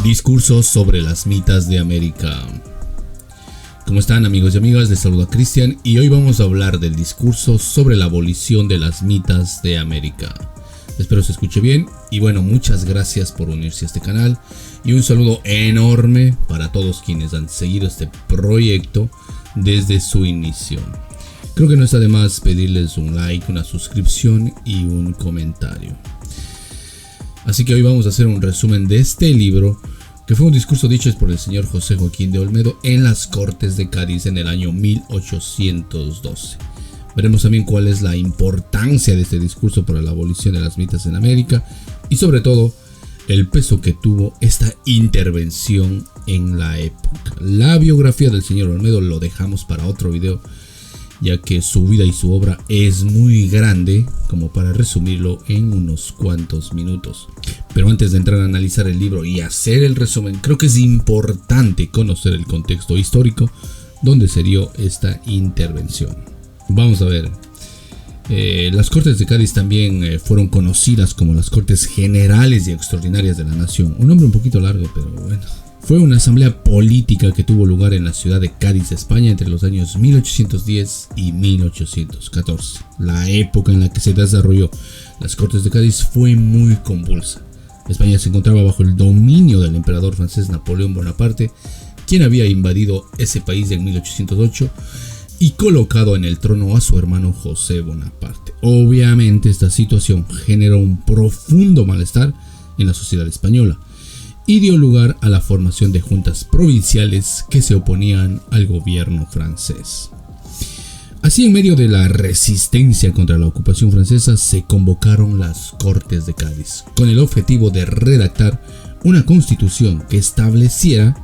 Discursos sobre las mitas de América. ¿Cómo están, amigos y amigas? Les saluda Cristian y hoy vamos a hablar del discurso sobre la abolición de las mitas de América. Espero se escuche bien y bueno, muchas gracias por unirse a este canal y un saludo enorme para todos quienes han seguido este proyecto desde su inicio. Creo que no está de más pedirles un like, una suscripción y un comentario. Así que hoy vamos a hacer un resumen de este libro, que fue un discurso dicho por el señor José Joaquín de Olmedo en las Cortes de Cádiz en el año 1812. Veremos también cuál es la importancia de este discurso para la abolición de las mitas en América y sobre todo el peso que tuvo esta intervención en la época. La biografía del señor Olmedo lo dejamos para otro video, ya que su vida y su obra es muy grande como para resumirlo en unos cuantos minutos. Pero antes de entrar a analizar el libro y hacer el resumen, creo que es importante conocer el contexto histórico donde se dio esta intervención. Vamos a ver. Las Cortes de Cádiz también fueron conocidas como las Cortes Generales y Extraordinarias de la Nación. Un nombre un poquito largo, pero bueno. Fue una asamblea política que tuvo lugar en la ciudad de Cádiz, España, entre los años 1810 y 1814. La época en la que se desarrolló las Cortes de Cádiz fue muy convulsa. España se encontraba bajo el dominio del emperador francés Napoleón Bonaparte, quien había invadido ese país en 1808 y colocado en el trono a su hermano José Bonaparte. Obviamente esta situación generó un profundo malestar en la sociedad española y dio lugar a la formación de juntas provinciales que se oponían al gobierno francés. Así, en medio de la resistencia contra la ocupación francesa, se convocaron las Cortes de Cádiz, con el objetivo de redactar una constitución que estableciera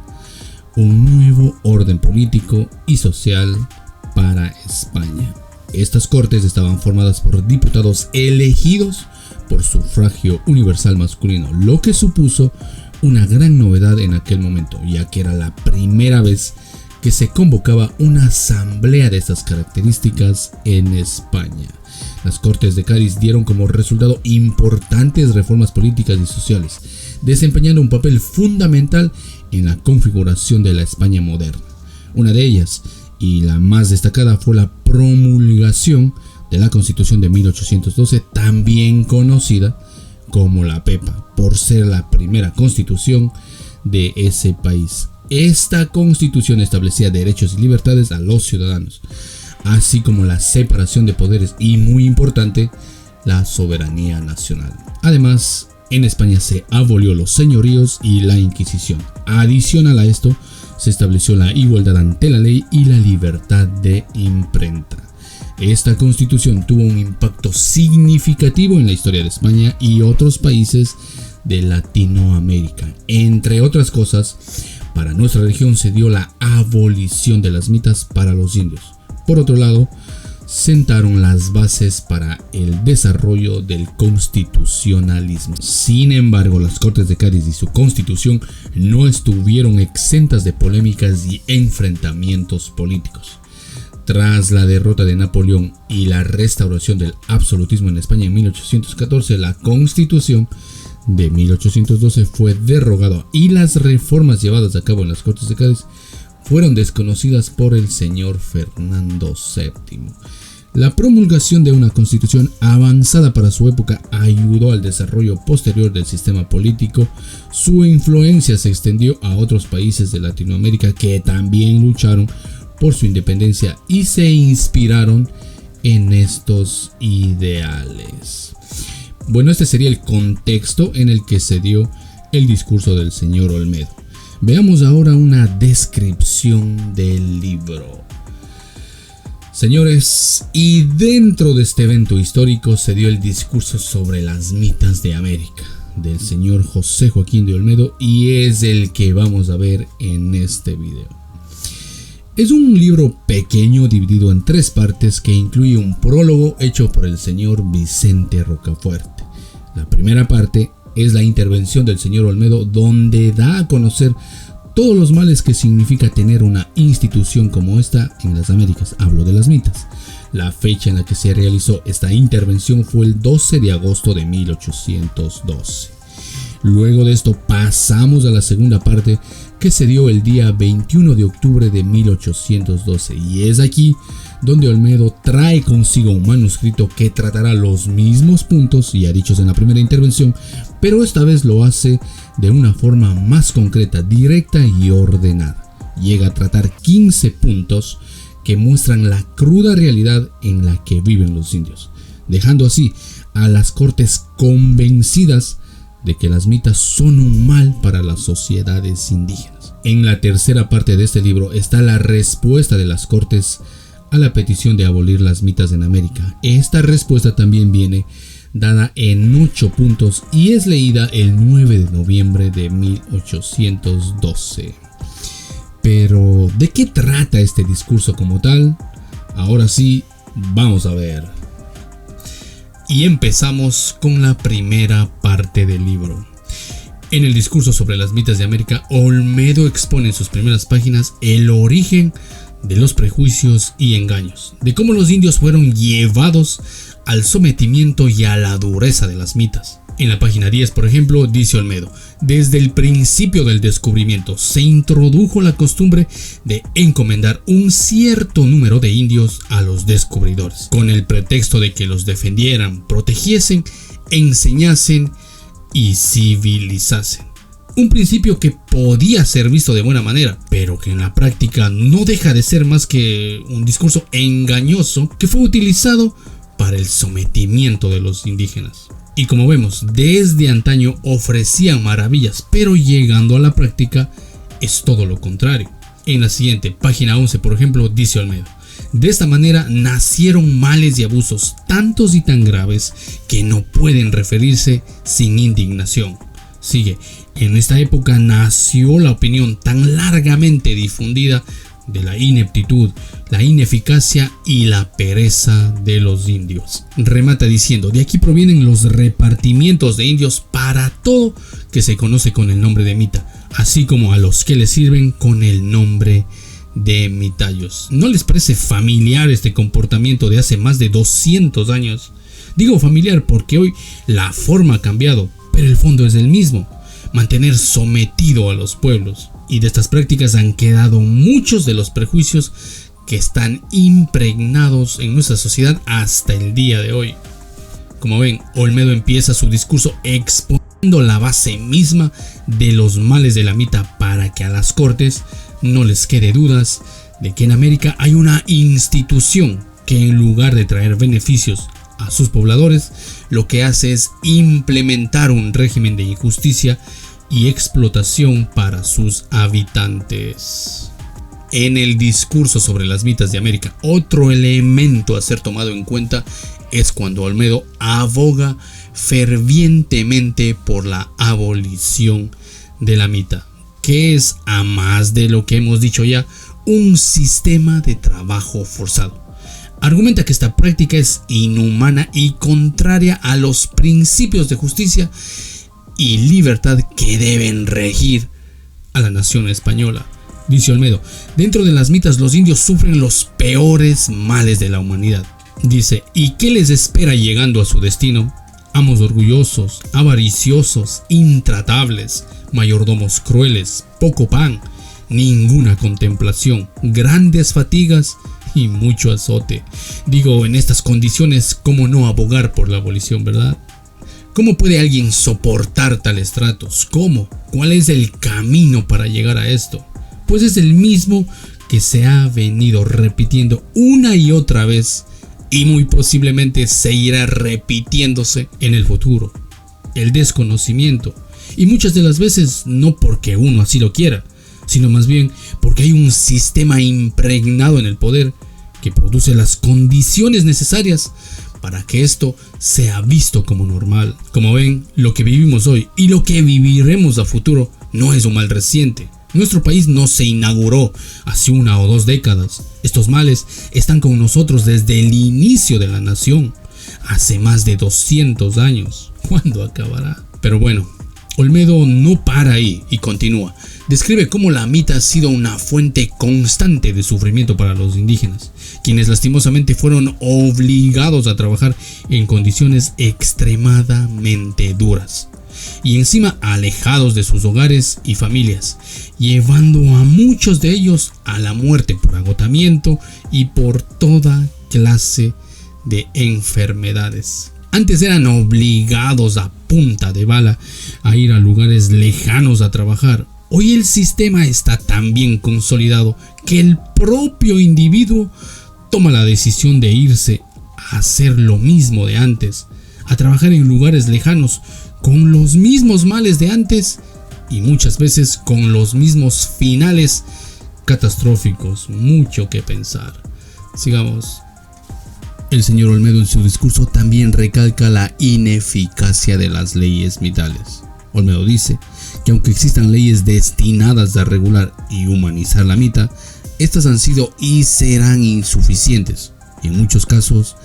un nuevo orden político y social para España. Estas Cortes estaban formadas por diputados elegidos por sufragio universal masculino, lo que supuso una gran novedad en aquel momento, ya que era la primera vez que se convocaba una asamblea de estas características en España. Las Cortes de Cádiz dieron como resultado importantes reformas políticas y sociales, desempeñando un papel fundamental en la configuración de la España moderna. Una de ellas, y la más destacada, fue la promulgación de la Constitución de 1812, también conocida como la Pepa, por ser la primera constitución de ese país. Esta constitución establecía derechos y libertades a los ciudadanos, así como la separación de poderes y, muy importante, la soberanía nacional. Además, en España se abolió los señoríos y la Inquisición. Adicional a esto, se estableció la igualdad ante la ley y la libertad de imprenta. Esta constitución tuvo un impacto significativo en la historia de España y otros países de Latinoamérica. Entre otras cosas, para nuestra región se dio la abolición de las mitas para los indios. Por otro lado, sentaron las bases para el desarrollo del constitucionalismo. Sin embargo, las Cortes de Cádiz y su constitución no estuvieron exentas de polémicas y enfrentamientos políticos. Tras la derrota de Napoleón y la restauración del absolutismo en España en 1814, la Constitución de 1812 fue derogada y las reformas llevadas a cabo en las Cortes de Cádiz fueron desconocidas por el señor Fernando VII. La promulgación de una constitución avanzada para su época ayudó al desarrollo posterior del sistema político. Su influencia se extendió a otros países de Latinoamérica que también lucharon por su independencia y se inspiraron en estos ideales. Bueno, este sería el contexto en el que se dio el discurso del señor Olmedo. Veamos ahora una descripción del libro. Señores, y dentro de este evento histórico se dio el discurso sobre las mitas de América del señor José Joaquín de Olmedo y es el que vamos a ver en este video. Es un libro pequeño dividido en 3 partes que incluye un prólogo hecho por el señor Vicente Rocafuerte. La primera parte es la intervención del señor Olmedo, donde da a conocer todos los males que significa tener una institución como esta en las Américas. Hablo de las mitas. La fecha en la que se realizó esta intervención fue el 12 de agosto de 1812. Luego de esto pasamos a la segunda parte, que se dio el día 21 de octubre de 1812, y es aquí donde Olmedo trae consigo un manuscrito que tratará los mismos puntos ya dichos en la primera intervención, pero esta vez lo hace de una forma más concreta, directa y ordenada. Llega a tratar 15 puntos que muestran la cruda realidad en la que viven los indios, dejando así a las cortes convencidas de que las mitas son un mal para las sociedades indígenas. En la tercera parte de este libro está la respuesta de las cortes a la petición de abolir las mitas en América. Esta respuesta también viene dada en 8 puntos y es leída el 9 de noviembre de 1812. Pero, ¿de qué trata este discurso como tal? Ahora sí, vamos a ver. Y empezamos con la primera parte del libro. En el discurso sobre las mitas de América, Olmedo expone en sus primeras páginas el origen de los prejuicios y engaños, de cómo los indios fueron llevados al sometimiento y a la dureza de las mitas. En la página 10, por ejemplo, dice Olmedo: desde el principio del descubrimiento se introdujo la costumbre de encomendar un cierto número de indios a los descubridores, con el pretexto de que los defendieran, protegiesen, enseñasen y civilizasen. Un principio que podía ser visto de buena manera, pero que en la práctica no deja de ser más que un discurso engañoso que fue utilizado para el sometimiento de los indígenas. Y como vemos, desde antaño ofrecían maravillas, pero llegando a la práctica es todo lo contrario. En la siguiente, página 11, por ejemplo, dice Olmedo: de esta manera nacieron males y abusos tantos y tan graves que no pueden referirse sin indignación. Sigue: en esta época nació la opinión tan largamente difundida de la ineptitud, la ineficacia y la pereza de los indios. Remata diciendo: de aquí provienen los repartimientos de indios para todo que se conoce con el nombre de mita, así como a los que le sirven con el nombre de mitayos. ¿No les parece familiar este comportamiento de hace más de 200 años? Digo familiar porque hoy la forma ha cambiado, pero el fondo es el mismo: mantener sometido a los pueblos. Y de estas prácticas han quedado muchos de los prejuicios que están impregnados en nuestra sociedad hasta el día de hoy. Como ven, Olmedo empieza su discurso exponiendo la base misma de los males de la mita para que a las cortes no les quede dudas de que en América hay una institución que, en lugar de traer beneficios a sus pobladores, lo que hace es implementar un régimen de injusticia y explotación para sus habitantes. En el discurso sobre las mitas de América, otro elemento a ser tomado en cuenta es cuando Olmedo aboga fervientemente por la abolición de la mita, que es, a más de lo que hemos dicho ya, un sistema de trabajo forzado. Argumenta que esta práctica es inhumana y contraria a los principios de justicia y libertad que deben regir a la nación española. Dice Olmedo: dentro de las mitas los indios sufren los peores males de la humanidad. Dice: ¿y qué les espera llegando a su destino? Amos orgullosos, avariciosos, intratables, mayordomos crueles, poco pan, ninguna contemplación, grandes fatigas y mucho azote. Digo, en estas condiciones, ¿cómo no abogar por la abolición, verdad? ¿Cómo puede alguien soportar tales tratos? ¿Cómo? ¿Cuál es el camino para llegar a esto? Pues es el mismo que se ha venido repitiendo una y otra vez y muy posiblemente seguirá repitiéndose en el futuro: el desconocimiento. Y muchas de las veces no porque uno así lo quiera, sino más bien porque hay un sistema impregnado en el poder que produce las condiciones necesarias para que esto sea visto como normal. Como ven, lo que vivimos hoy y lo que viviremos a futuro no es un mal reciente. Nuestro país no se inauguró hace 1 o 2 décadas. Estos males están con nosotros desde el inicio de la nación, hace más de 200 años. ¿Cuándo acabará? Pero bueno, Olmedo no para ahí y continúa. Describe cómo la mita ha sido una fuente constante de sufrimiento para los indígenas, quienes lastimosamente fueron obligados a trabajar en condiciones extremadamente duras. y encima alejados de sus hogares y familias, llevando a muchos de ellos a la muerte por agotamiento y por toda clase de enfermedades. Antes eran obligados a punta de bala a ir a lugares lejanos a trabajar. Hoy el sistema está tan bien consolidado que el propio individuo toma la decisión de irse a hacer lo mismo de antes, a trabajar en lugares lejanos con los mismos males de antes y muchas veces con los mismos finales catastróficos. Mucho que pensar. Sigamos. El señor Olmedo en su discurso también recalca la ineficacia de las leyes mitales. Olmedo dice que aunque existan leyes destinadas a regular y humanizar la mita, estas han sido y serán insuficientes, y en muchos casos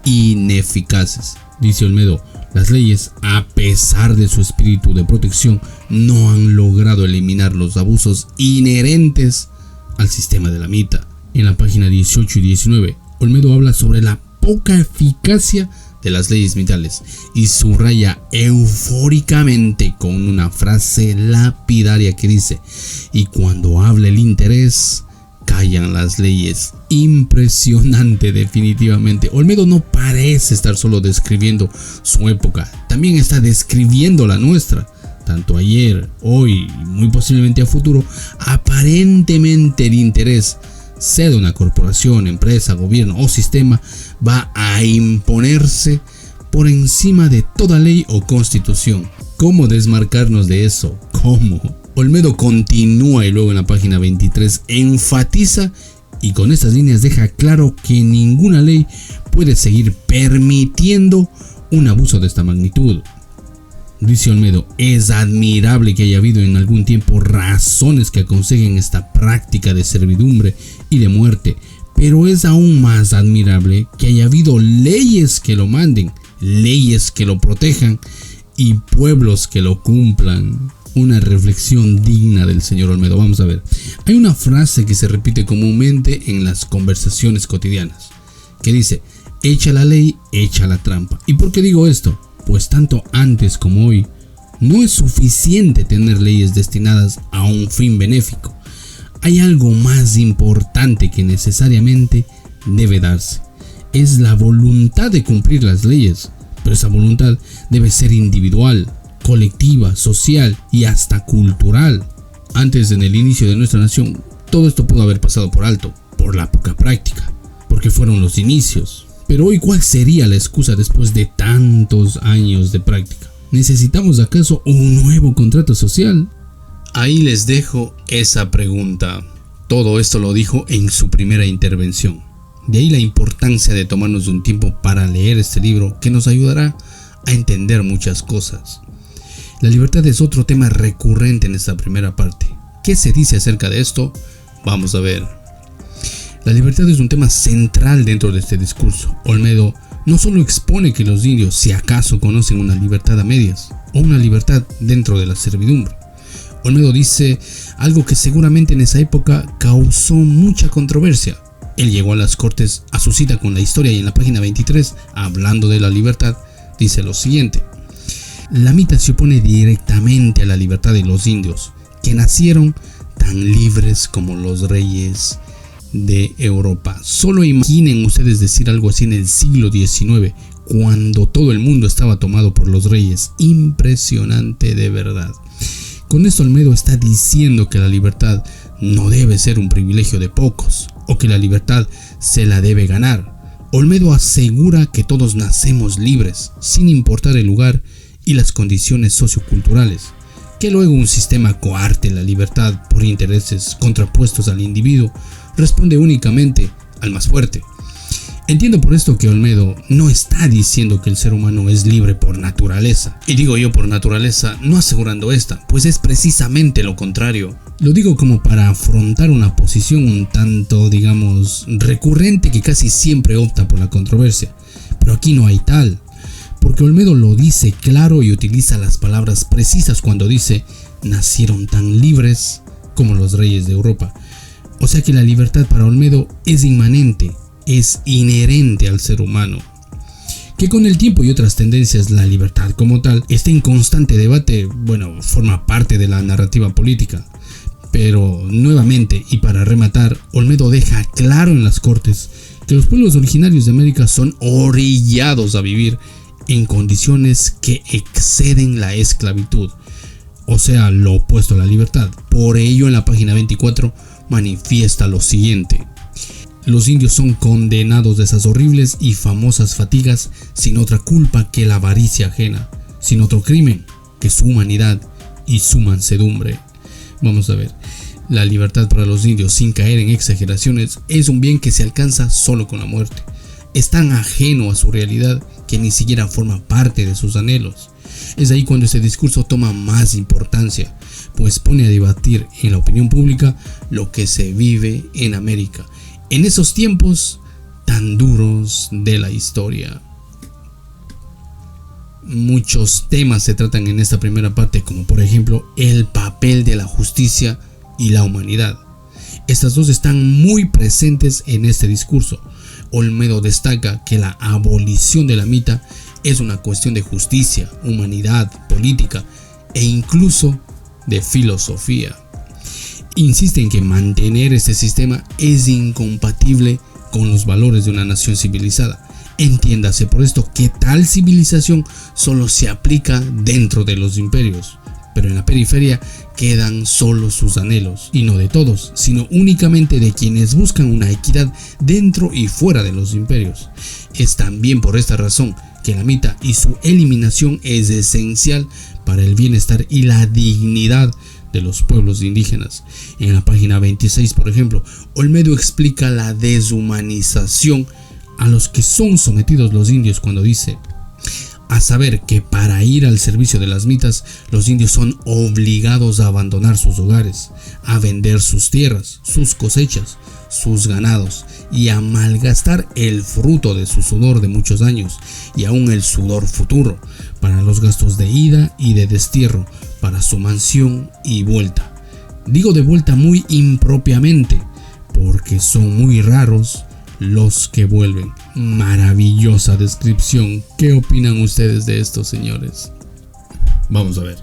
ineficaces. Dice Olmedo, las leyes, a pesar de su espíritu de protección, no han logrado eliminar los abusos inherentes al sistema de la mita. En la página 18 y 19, Olmedo habla sobre la poca eficacia de las leyes mitales y subraya eufóricamente con una frase lapidaria que dice: y cuando habla el interés, callan las leyes. Impresionante, definitivamente. Olmedo no parece estar solo describiendo su época, también está describiendo la nuestra. Tanto ayer, hoy y muy posiblemente a futuro, aparentemente el interés, sea de una corporación, empresa, gobierno o sistema, va a imponerse por encima de toda ley o constitución. ¿Cómo desmarcarnos de eso? ¿Cómo? Olmedo continúa y luego en la página 23 enfatiza y con estas líneas deja claro que ninguna ley puede seguir permitiendo un abuso de esta magnitud. Dice Olmedo, es admirable que haya habido en algún tiempo razones que aconsejen esta práctica de servidumbre y de muerte, pero es aún más admirable que haya habido leyes que lo manden, leyes que lo protejan y pueblos que lo cumplan. Una reflexión digna del señor Olmedo. Vamos a ver, hay una frase que se repite comúnmente en las conversaciones cotidianas, que dice, echa la ley, echa la trampa. ¿Y por qué digo esto? Pues tanto antes como hoy, no es suficiente tener leyes destinadas a un fin benéfico. Hay algo más importante que necesariamente debe darse. Es la voluntad de cumplir las leyes, pero esa voluntad debe ser individual, colectiva, social y hasta cultural. Antes, en el inicio de nuestra nación, todo esto pudo haber pasado por alto, por la poca práctica, porque fueron los inicios. Pero hoy, ¿cuál sería la excusa después de tantos años de práctica? ¿Necesitamos acaso un nuevo contrato social? Ahí les dejo esa pregunta. Todo esto lo dijo en su primera intervención. De ahí la importancia de tomarnos un tiempo para leer este libro que nos ayudará a entender muchas cosas. La libertad es otro tema recurrente en esta primera parte. ¿Qué se dice acerca de esto? Vamos a ver. La libertad es un tema central dentro de este discurso. Olmedo no solo expone que los indios, si acaso, conocen una libertad a medias o una libertad dentro de la servidumbre. Olmedo dice algo que seguramente en esa época causó mucha controversia. Él llegó a las cortes a su cita con la historia y en la página 23, hablando de la libertad, dice lo siguiente: la mita se opone directamente a la libertad de los indios, que nacieron tan libres como los reyes de Europa. Solo imaginen ustedes decir algo así en el siglo XIX, cuando todo el mundo estaba tomado por los reyes. Impresionante de verdad. Con esto Olmedo está diciendo que la libertad no debe ser un privilegio de pocos, o que la libertad se la debe ganar. Olmedo asegura que todos nacemos libres, sin importar el lugar y las condiciones socioculturales, que luego un sistema coarte la libertad por intereses contrapuestos al individuo responde únicamente al más fuerte. Entiendo por esto que Olmedo no está diciendo que el ser humano es libre por naturaleza. Y digo yo por naturaleza, no asegurando esta, pues es precisamente lo contrario. Lo digo como para afrontar una posición un tanto, digamos, recurrente que casi siempre opta por la controversia. Pero aquí no hay tal, porque Olmedo lo dice claro y utiliza las palabras precisas cuando dice nacieron tan libres como los reyes de Europa. O sea que la libertad para Olmedo es inmanente, es inherente al ser humano. Que con el tiempo y otras tendencias la libertad como tal está en constante debate, forma parte de la narrativa política. Pero nuevamente y para rematar, Olmedo deja claro en las cortes que los pueblos originarios de América son orillados a vivir en condiciones que exceden la esclavitud, o sea, lo opuesto a la libertad. Por ello, en la página 24 manifiesta lo siguiente: los indios son condenados de esas horribles y famosas fatigas sin otra culpa que la avaricia ajena, sin otro crimen que su humanidad y su mansedumbre. Vamos a ver, la libertad para los indios, sin caer en exageraciones, es un bien que se alcanza solo con la muerte. Es tan ajeno a su realidad que ni siquiera forma parte de sus anhelos. Es ahí cuando este discurso toma más importancia, pues pone a debatir en la opinión pública lo que se vive en América en esos tiempos tan duros de la historia. Muchos temas se tratan en esta primera parte, como por ejemplo el papel de la justicia y la humanidad. Estas dos están muy presentes en este discurso. Olmedo destaca que la abolición de la mita es una cuestión de justicia, humanidad, política e incluso de filosofía. Insiste en que mantener este sistema es incompatible con los valores de una nación civilizada. Entiéndase por esto que tal civilización solo se aplica dentro de los imperios, pero en la periferia quedan solo sus anhelos, y no de todos, sino únicamente de quienes buscan una equidad dentro y fuera de los imperios. Es también por esta razón que la mita y su eliminación es esencial para el bienestar y la dignidad de los pueblos indígenas. En la página 26, por ejemplo, Olmedo explica la deshumanización a los que son sometidos los indios cuando dice: a saber que para ir al servicio de las mitas, los indios son obligados a abandonar sus hogares, a vender sus tierras, sus cosechas, sus ganados y a malgastar el fruto de su sudor de muchos años y aún el sudor futuro para los gastos de ida y de destierro, para su mansión y vuelta. Digo de vuelta muy impropiamente, porque son muy raros los que vuelven. Maravillosa descripción. ¿Qué opinan ustedes de esto, señores? Vamos a ver.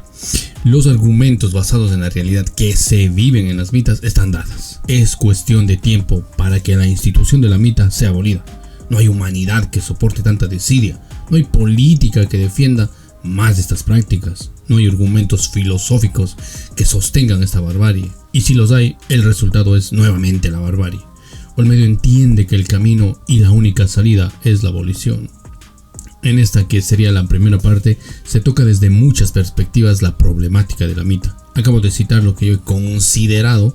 Los argumentos basados en la realidad que se viven en las mitas están dadas. Es cuestión de tiempo para que la institución de la mita sea abolida. No hay humanidad que soporte tanta desidia. No hay política que defienda más de estas prácticas. No hay argumentos filosóficos que sostengan esta barbarie. Y si los hay, el resultado es nuevamente la barbarie. Olmedo entiende que el camino y la única salida es la abolición. En esta, que sería la primera parte, se toca desde muchas perspectivas la problemática de la mita. Acabo de citar lo que yo he considerado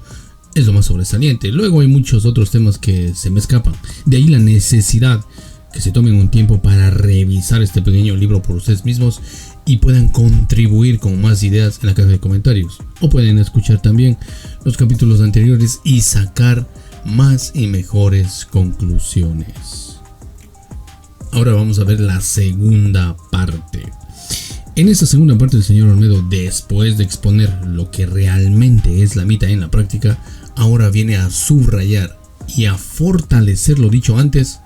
es lo más sobresaliente. Luego hay muchos otros temas que se me escapan. De ahí la necesidad que se tomen un tiempo para revisar este pequeño libro por ustedes mismos y puedan contribuir con más ideas en la caja de comentarios. O pueden escuchar también los capítulos anteriores y sacar más y mejores conclusiones. Ahora vamos a ver la segunda parte. En esta segunda parte, el señor Olmedo, después de exponer lo que realmente es la mita en la práctica, ahora viene a subrayar y a fortalecer lo dicho antes,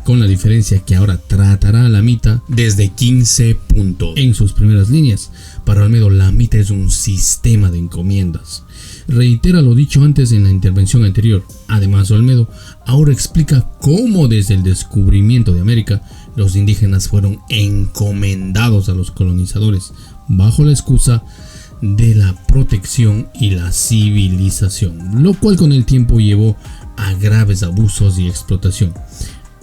con la diferencia que ahora tratará la mita desde 15 puntos. En sus primeras líneas, para Olmedo, la mita es un sistema de encomiendas. Reitera lo dicho antes en la intervención anterior. Además, Olmedo ahora explica cómo desde el descubrimiento de América los indígenas fueron encomendados a los colonizadores bajo la excusa de la protección y la civilización, lo cual con el tiempo llevó a graves abusos y explotación.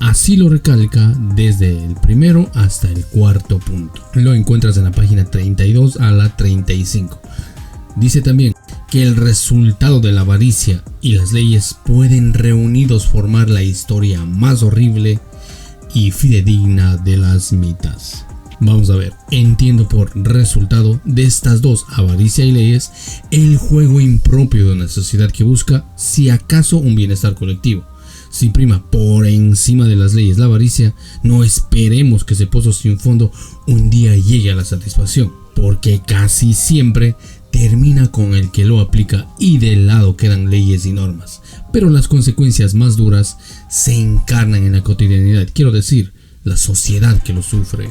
Así lo recalca desde el primero hasta el cuarto punto. Lo encuentras en la página 32 a la 35. Dice también que el resultado de la avaricia y las leyes pueden reunidos formar la historia más horrible y fidedigna de las mitas. Vamos a ver, entiendo por resultado de estas dos, avaricia y leyes, el juego impropio de una sociedad que busca, si acaso, un bienestar colectivo. Si prima por encima de las leyes la avaricia, no esperemos que ese pozo sin fondo un día llegue a la satisfacción, porque casi siempre termina con el que lo aplica y del lado quedan leyes y normas. Pero las consecuencias más duras se encarnan en la cotidianidad, quiero decir, la sociedad que lo sufre.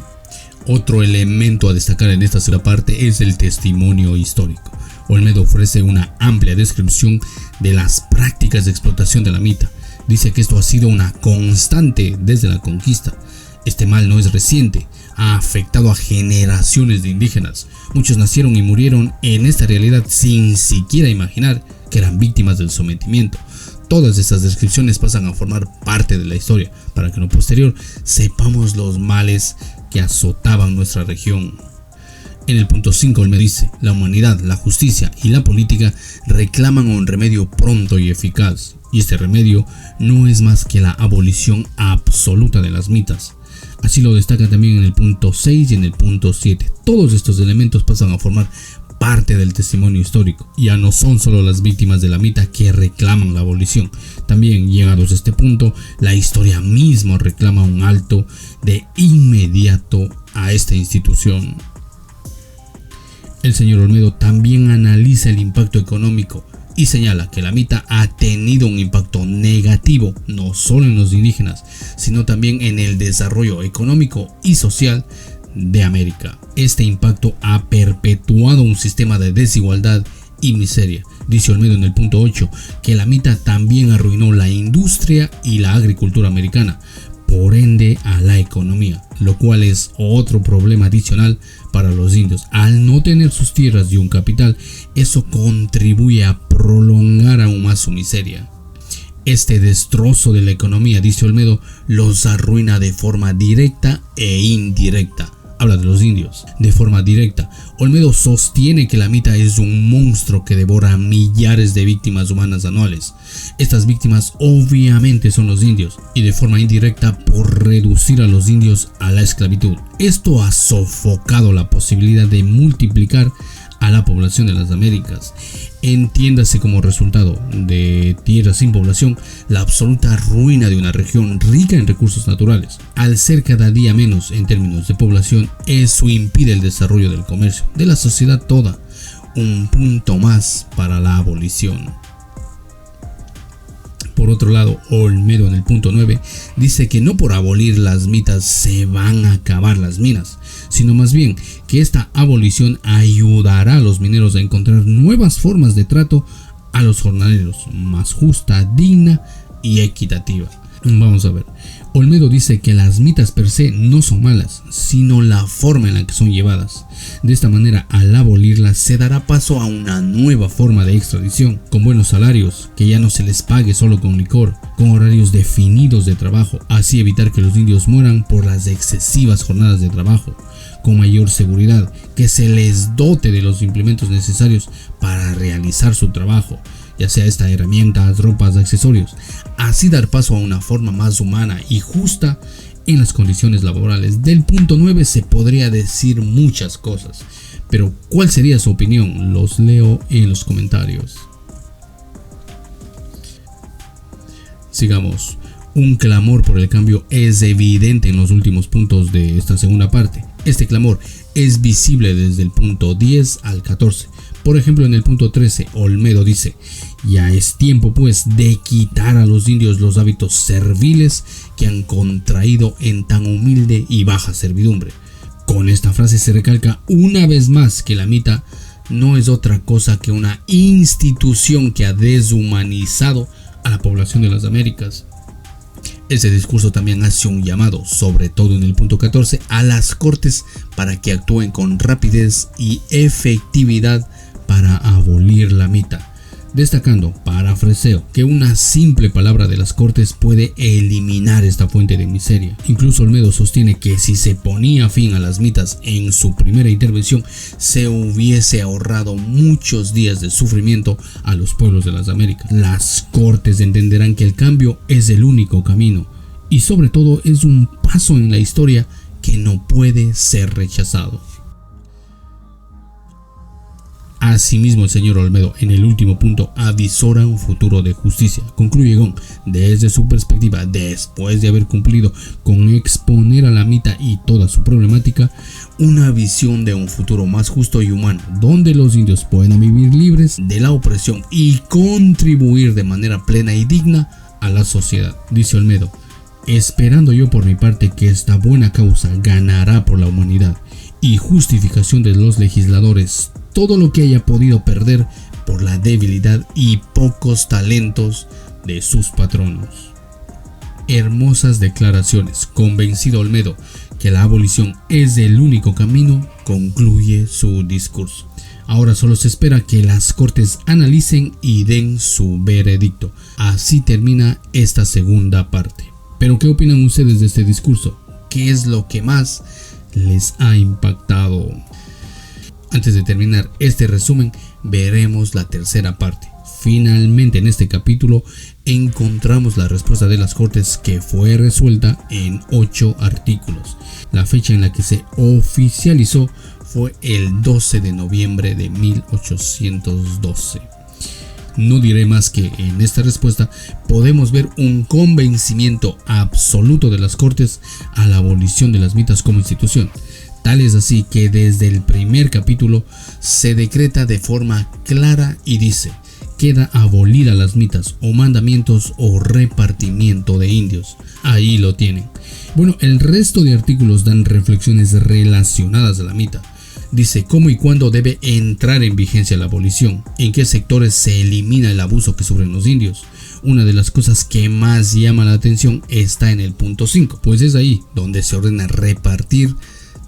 Otro elemento a destacar en esta segunda parte es el testimonio histórico. Olmedo ofrece una amplia descripción de las prácticas de explotación de la mita. Dice que esto ha sido una constante desde la conquista. Este mal no es reciente, ha afectado a generaciones de indígenas. Muchos nacieron y murieron en esta realidad sin siquiera imaginar que eran víctimas del sometimiento. Todas estas descripciones pasan a formar parte de la historia para que en lo posterior sepamos los males que azotaban nuestra región. En el punto 5 Olmedo dice: la humanidad, la justicia y la política reclaman un remedio pronto y eficaz, y este remedio no es más que la abolición absoluta de las mitas. Así lo destaca también en el punto 6 y en el punto 7. Todos estos elementos pasan a formar parte del testimonio histórico. Ya no son solo las víctimas de la mita que reclaman la abolición. También, llegados a este punto, la historia misma reclama un alto de inmediato a esta institución. El señor Olmedo también analiza el impacto económico y señala que la mita ha tenido un impacto negativo no solo en los indígenas, sino también en el desarrollo económico y social de América. Este impacto ha perpetuado un sistema de desigualdad y miseria. Dice Olmedo en el punto 8 que la mita también arruinó la industria y la agricultura americana, por ende a la economía, lo cual es otro problema adicional para los indios. Al no tener sus tierras y un capital, eso contribuye a prolongar aún más su miseria. Este destrozo de la economía, dice Olmedo, los arruina de forma directa e indirecta. Habla de los indios. De forma directa, Olmedo sostiene que la mita es un monstruo que devora millares de víctimas humanas anuales. Estas víctimas obviamente son los indios, y de forma indirecta por reducir a los indios a la esclavitud. Esto ha sofocado la posibilidad de multiplicar a la población de las Américas. Entiéndase como resultado de tierras sin población, la absoluta ruina de una región rica en recursos naturales. Al ser cada día menos en términos de población, eso impide el desarrollo del comercio, de la sociedad toda. Un punto más para la abolición. Por otro lado, Olmedo en el punto 9 dice que no por abolir las mitas se van a acabar las minas, sino más bien que esta abolición ayudará a los mineros a encontrar nuevas formas de trato a los jornaleros, más justa, digna y equitativa. Vamos a ver. Olmedo dice que las mitas per se no son malas, sino la forma en la que son llevadas. De esta manera, al abolirlas, se dará paso a una nueva forma de extradición, con buenos salarios, que ya no se les pague solo con licor, con horarios definidos de trabajo, así evitar que los indios mueran por las excesivas jornadas de trabajo, con mayor seguridad, que se les dote de los implementos necesarios para realizar su trabajo, ya sea esta herramientas, ropas, accesorios, así dar paso a una forma más humana y justa en las condiciones laborales. Del punto 9 se podría decir muchas cosas, pero ¿cuál sería su opinión? Los leo en los comentarios. Sigamos. Un clamor por el cambio es evidente en los últimos puntos de esta segunda parte. Este clamor es visible desde el punto 10 al 14. Por ejemplo, en el punto 13, Olmedo dice: ya es tiempo pues de quitar a los indios los hábitos serviles que han contraído en tan humilde y baja servidumbre. Con esta frase se recalca una vez más que la mita no es otra cosa que una institución que ha deshumanizado a la población de las Américas. Ese discurso también hace un llamado, sobre todo en el punto 14, a las cortes para que actúen con rapidez y efectividad para abolir la mita, destacando, parafraseo, que una simple palabra de las cortes puede eliminar esta fuente de miseria. Incluso Olmedo sostiene que si se ponía fin a las mitas en su primera intervención, se hubiese ahorrado muchos días de sufrimiento a los pueblos de las Américas. Las cortes entenderán que el cambio es el único camino y sobre todo es un paso en la historia que no puede ser rechazado. Asimismo, el señor Olmedo en el último punto avisora un futuro de justicia. Concluye con, desde su perspectiva, después de haber cumplido con exponer a la mita y toda su problemática, una visión de un futuro más justo y humano, donde los indios puedan vivir libres de la opresión y contribuir de manera plena y digna a la sociedad. Dice Olmedo: esperando yo por mi parte que esta buena causa ganará por la humanidad y justificación de los legisladores todo lo que haya podido perder por la debilidad y pocos talentos de sus patronos. Hermosas declaraciones, convencido Olmedo que la abolición es el único camino, concluye su discurso. Ahora solo se espera que las cortes analicen y den su veredicto. Así termina esta segunda parte. Pero ¿qué opinan ustedes de este discurso? ¿Qué es lo que más les ha impactado? Antes de terminar este resumen, veremos la tercera parte. Finalmente en este capítulo encontramos la respuesta de las cortes que fue resuelta en 8 artículos. La fecha en la que se oficializó fue el 12 de noviembre de 1812. No diré más que en esta respuesta podemos ver un convencimiento absoluto de las cortes a la abolición de las mitas como institución. Tal es así que desde el primer capítulo se decreta de forma clara y dice: queda abolida las mitas o mandamientos o repartimiento de indios. Ahí lo tienen. Bueno, el resto de artículos dan reflexiones relacionadas a la mita. Dice cómo y cuándo debe entrar en vigencia la abolición, en qué sectores se elimina el abuso que sufren los indios. Una de las cosas que más llama la atención está en el punto 5, pues es ahí donde se ordena repartir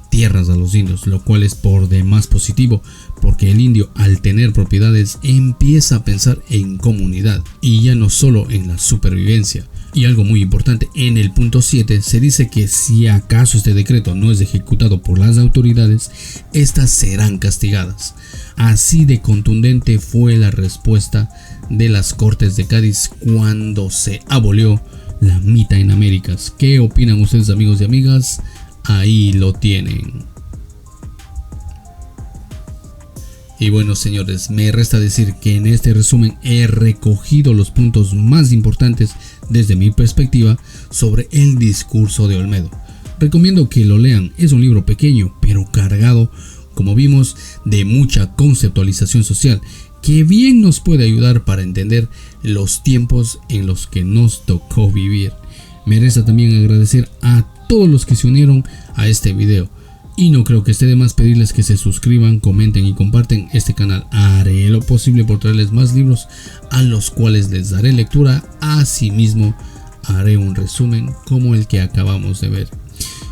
tierras a los indios, lo cual es por demás positivo, porque el indio al tener propiedades empieza a pensar en comunidad y ya no solo en la supervivencia. Y algo muy importante, en el punto 7 se dice que si acaso este decreto no es ejecutado por las autoridades, estas serán castigadas. Así de contundente fue la respuesta de las Cortes de Cádiz cuando se abolió la mita en Américas. ¿Qué opinan ustedes, amigos y amigas? Ahí lo tienen. Y bueno, señores, me resta decir que en este resumen he recogido los puntos más importantes desde mi perspectiva sobre el discurso de Olmedo. Recomiendo que lo lean, es un libro pequeño pero cargado, como vimos, de mucha conceptualización social que bien nos puede ayudar para entender los tiempos en los que nos tocó vivir. Me resta también agradecer a todos los que se unieron a este video. Y no creo que esté de más pedirles que se suscriban, comenten y comparten este canal. Haré lo posible por traerles más libros a los cuales les daré lectura. Asimismo, haré un resumen como el que acabamos de ver.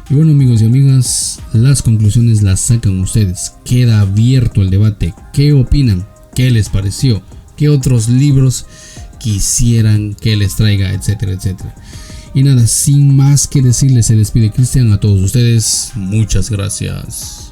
Y bueno, amigos y amigas, las conclusiones las sacan ustedes. Queda abierto el debate. ¿Qué opinan? ¿Qué les pareció? ¿Qué otros libros quisieran que les traiga? Etcétera, etcétera. Y nada, sin más que decirles, se despide Cristian. A todos ustedes, muchas gracias.